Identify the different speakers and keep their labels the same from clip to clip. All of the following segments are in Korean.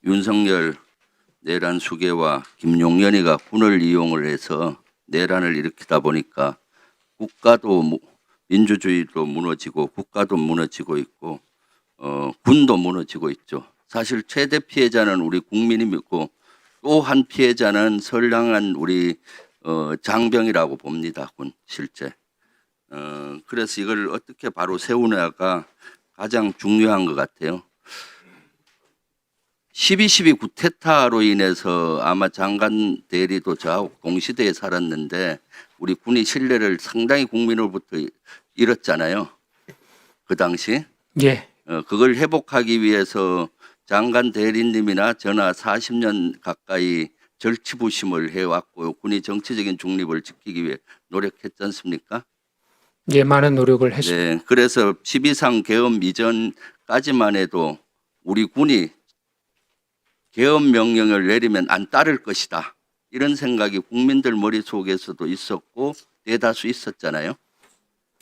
Speaker 1: 윤석열 내란 수계와 김용현이가 군을 이용을 해서 내란을 일으키다 보니까 국가도 민주주의도 무너지고 국가도 무너지고 있고 군도 무너지고 있죠. 사실 최대 피해자는 우리 국민이고 또 한 피해자는 선량한 우리 장병이라고 봅니다. 군 실제. 그래서 이걸 어떻게 바로 세우냐가 가장 중요한 것 같아요. 12.12 구테타로 인해서 아마 장관 대리도 저하고 동시대에 살았는데 우리 군이 신뢰를 상당히 국민으로부터 잃었잖아요. 그 당시.
Speaker 2: 예.
Speaker 1: 그걸 회복하기 위해서 장관 대리님이나 저나 40년 가까이 절치부심을 해왔고 군이 정치적인 중립을 지키기 위해 노력했지 않습니까?
Speaker 2: 예, 많은 노력을 했습니다.
Speaker 1: 네, 그래서 12.3 계엄 이전까지만 해도 우리 군이 계엄 명령을 내리면 안 따를 것이다. 이런 생각이 국민들 머릿속에서도 있었고 대다수 있었잖아요.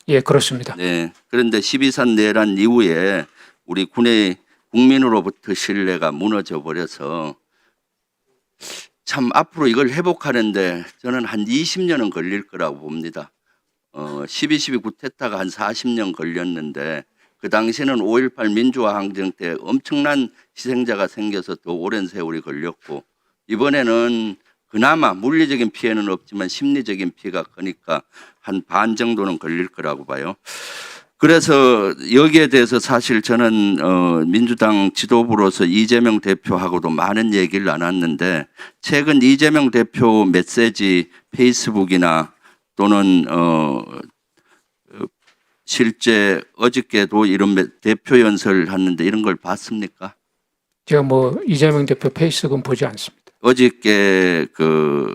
Speaker 2: 예, 그렇습니다.
Speaker 1: 네. 그런데 12.3 내란 이후에 우리 군의 국민으로부터 신뢰가 무너져 버려서 참 앞으로 이걸 회복하는데 저는 한 20년은 걸릴 거라고 봅니다. 12.12 구테타가 한 40년 걸렸는데 그 당시에는 5.18 민주화 항쟁 때 엄청난 희생자가 생겨서 더 오랜 세월이 걸렸고 이번에는 그나마 물리적인 피해는 없지만 심리적인 피해가 크니까 한 반 정도는 걸릴 거라고 봐요. 그래서 여기에 대해서 사실 저는 민주당 지도부로서 이재명 대표하고도 많은 얘기를 나눴는데 최근 이재명 대표 메시지 페이스북이나 또는 실제 어저께도 이런 대표 연설을 하는데 이런 걸 봤습니까?
Speaker 2: 제가 이재명 대표 페이스북은 보지 않습니다.
Speaker 1: 어저께 그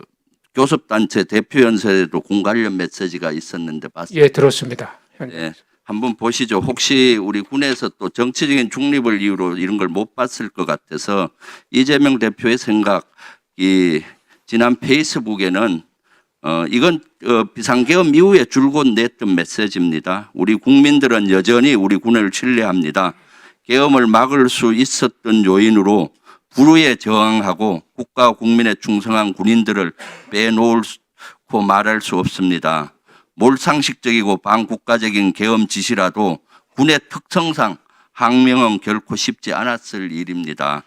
Speaker 1: 교섭단체 대표 연설에도 군 관련 메시지가 있었는데 봤습니까?
Speaker 2: 예, 들었습니다.
Speaker 1: 네, 한번 보시죠. 혹시 우리 군에서 또 정치적인 중립을 이유로 이런 걸 못 봤을 것 같아서 이재명 대표의 생각이 지난 페이스북에는 이건 비상계엄 이후에 줄곧 냈던 메시지입니다. 우리 국민들은 여전히 우리 군을 신뢰합니다. 계엄을 막을 수 있었던 요인으로 불의에 저항하고 국가와 국민에 충성한 군인들을 빼놓고 말할 수 없습니다. 몰상식적이고 반국가적인 계엄 지시라도 군의 특성상 항명은 결코 쉽지 않았을 일입니다.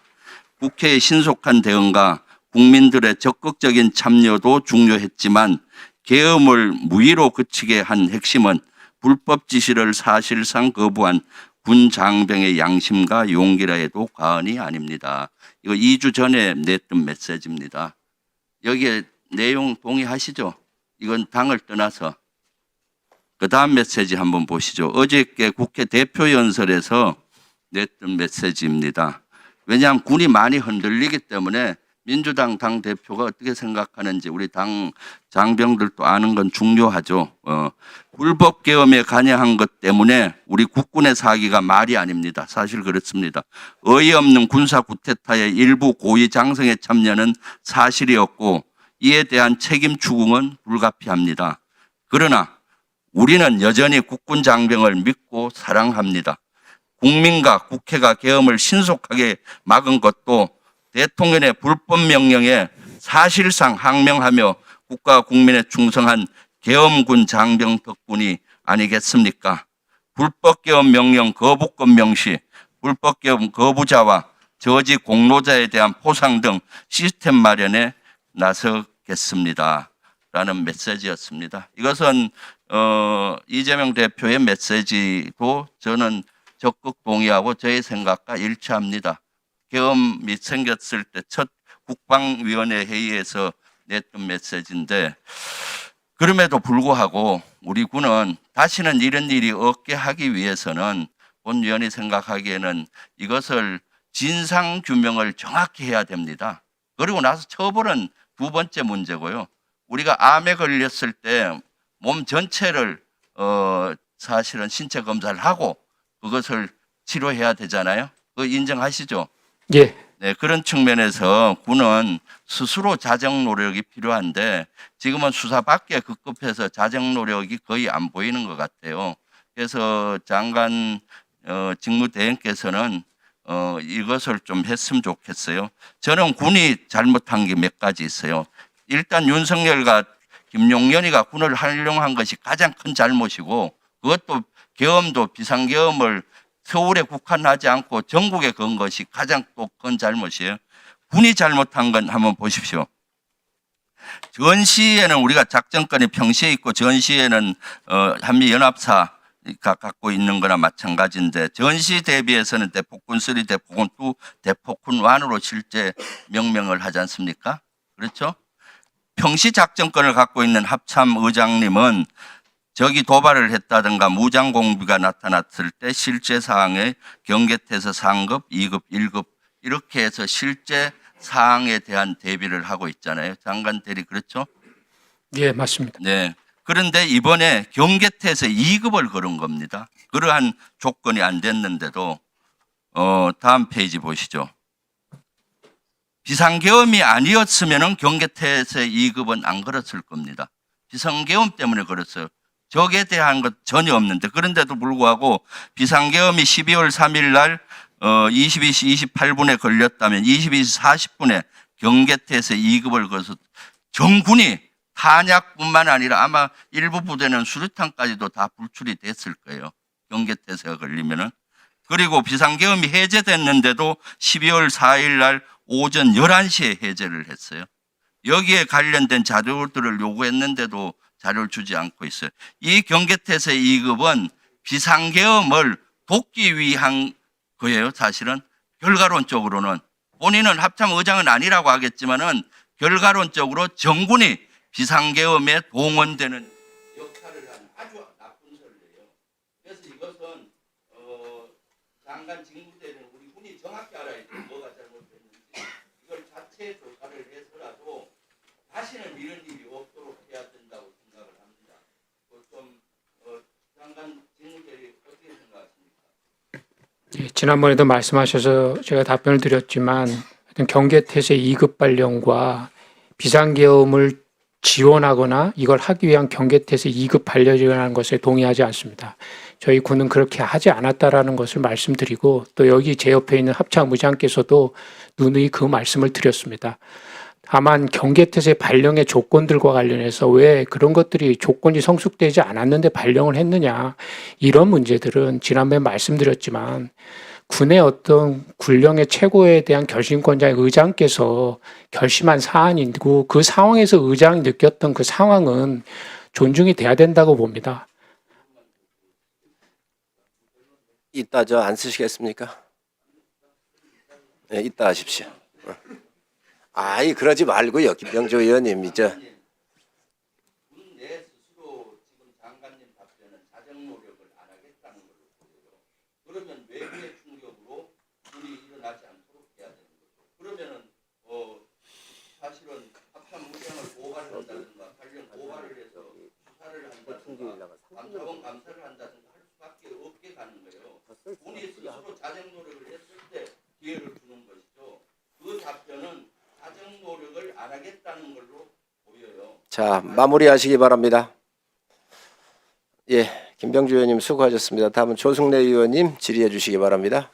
Speaker 1: 국회의 신속한 대응과 국민들의 적극적인 참여도 중요했지만 계엄을 무의로 그치게 한 핵심은 불법 지시를 사실상 거부한 군 장병의 양심과 용기라 해도 과언이 아닙니다. 이거 2주 전에 냈던 메시지입니다. 여기에 내용 동의하시죠? 이건 당을 떠나서. 그 다음 메시지 한번 보시죠. 어저께 국회 대표 연설에서 냈던 메시지입니다. 왜냐하면 군이 많이 흔들리기 때문에 민주당 당대표가 어떻게 생각하는지 우리 당 장병들도 아는 건 중요하죠. 불법 계엄에 관여한 것 때문에 우리 국군의 사기가 말이 아닙니다. 사실 그렇습니다. 어이없는 군사 쿠데타의 일부 고위 장성의 참여는 사실이었고 이에 대한 책임 추궁은 불가피합니다. 그러나 우리는 여전히 국군 장병을 믿고 사랑합니다. 국민과 국회가 계엄을 신속하게 막은 것도 대통령의 불법 명령에 사실상 항명하며 국가 국민에 충성한 계엄군 장병 덕분이 아니겠습니까? 불법 계엄 명령 거부권 명시, 불법 계엄 거부자와 저지 공로자에 대한 포상 등 시스템 마련에 나서겠습니다. 라는 메시지였습니다. 이것은 이재명 대표의 메시지도 저는 적극 동의하고 저의 생각과 일치합니다. 계엄이 생겼을 때 첫 국방위원회 회의에서 냈던 메시지인데 그럼에도 불구하고 우리 군은 다시는 이런 일이 없게 하기 위해서는 본위원이 생각하기에는 이것을 진상규명을 정확히 해야 됩니다. 그리고 나서 처벌은 두 번째 문제고요. 우리가 암에 걸렸을 때 몸 전체를 사실은 신체 검사를 하고 그것을 치료해야 되잖아요. 그거 인정하시죠?
Speaker 2: 예.
Speaker 1: 네, 그런 측면에서 군은 스스로 자정 노력이 필요한데 지금은 수사밖에 급급해서 자정 노력이 거의 안 보이는 것 같아요. 그래서 장관 직무대행께서는 이것을 좀 했으면 좋겠어요. 저는 군이 잘못한 게 몇 가지 있어요. 일단 윤석열과 김용현이가 군을 활용한 것이 가장 큰 잘못이고, 그것도 계엄도 비상계엄을 서울에 국한하지 않고 전국에 건 것이 가장 또 큰 잘못이에요. 군이 잘못한 건 한번 보십시오. 전시에는 우리가 작전권이 평시에 있고 전시에는 한미연합사가 갖고 있는 거나 마찬가지인데, 전시 대비해서는 대폭군 3, 대폭군 2, 대폭군 1으로 실제 명명을 하지 않습니까? 그렇죠? 평시 작전권을 갖고 있는 합참 의장님은 적이 도발을 했다든가 무장 공비가 나타났을 때 실제 사항에 경계태세 상급, 2급, 1급 이렇게 해서 실제 사항에 대한 대비를 하고 있잖아요. 장관 대리 그렇죠?
Speaker 2: 예, 맞습니다.
Speaker 1: 네. 그런데 이번에 경계태세 2급을 걸은 겁니다. 그러한 조건이 안 됐는데도 다음 페이지 보시죠. 비상계엄이 아니었으면 경계태세 2급은 안 걸었을 겁니다. 비상계엄 때문에 걸었어요. 적에 대한 것 전혀 없는데, 그런데도 불구하고 비상계엄이 12월 3일 날 22시 28분에 걸렸다면 22시 40분에 경계태세 2급을 걸어서 정군이 탄약뿐만 아니라 아마 일부 부대는 수류탄까지도 다 불출이 됐을 거예요. 경계태세가 걸리면은. 그리고 비상계엄이 해제됐는데도 12월 4일 날 오전 11시에 해제를 했어요. 여기에 관련된 자료들을 요구했는데도 자료를 주지 않고 있어요. 이 경계태세 2급은 비상계엄을 돕기 위한 거예요. 사실은 결과론적으로는 본인은 합참 의장은 아니라고 하겠지만은 결과론적으로 정군이 비상계엄에 동원되는 역할을 한 아주 나쁜 선례예요. 그래서 이것은 장관 직무대는 우리 군이 정확히 알아야 돼. 뭐가 잘못됐는지. 이걸 자체 조사를 해서라도 다시는 이런 일이 없도록 해야 된다고 생각을 합니다. 좀 장관 직무대리 어떻게 생각하십니까?
Speaker 2: 예, 지난번에도 말씀하셔서 제가 답변을 드렸지만, 하여튼 경계태세 2급 발령과 비상계엄을 지원하거나 이걸 하기 위한 경계태세 2급 발령이라는 것에 동의하지 않습니다. 저희 군은 그렇게 하지 않았다라는 것을 말씀드리고, 또 여기 제 옆에 있는 합참의장께서도 누누이 그 말씀을 드렸습니다. 다만 경계태세 발령의 조건들과 관련해서 왜 그런 것들이 조건이 성숙되지 않았는데 발령을 했느냐, 이런 문제들은 지난번에 말씀드렸지만 군의 어떤 군령의 최고에 대한 결심권자의 의장께서 결심한 사안이고, 그 상황에서 의장이 느꼈던 그 상황은 존중이 돼야 된다고 봅니다.
Speaker 3: 이따 저 안 쓰시겠습니까? 네, 이따 하십시오. 아이 그러지 말고요, 김병조 의원님. 이제
Speaker 1: 군내 스스로 지금 장관님 답변은 자정 노력을 안 하겠다는 걸로 보여요. 그러면 외부의 충격으로 군이 일어나지 않도록 해야 되는 거죠. 그러면은 사실은 합참 의장을 고발을 한다든가 관련 고발을 해서 수사를 한다든가 감사원 감사를 한다든가 할 수밖에 없게 가는 거예요. 군이 스스로 자정 노력을 했을 때 기회를 주는 것이죠. 그 답변은 자정 노력을 안 하겠다는 걸로 보여요.
Speaker 3: 자 마무리하시기 바랍니다. 예, 김병주 의원님 수고하셨습니다. 다음은 조승래 의원님 질의해 주시기 바랍니다.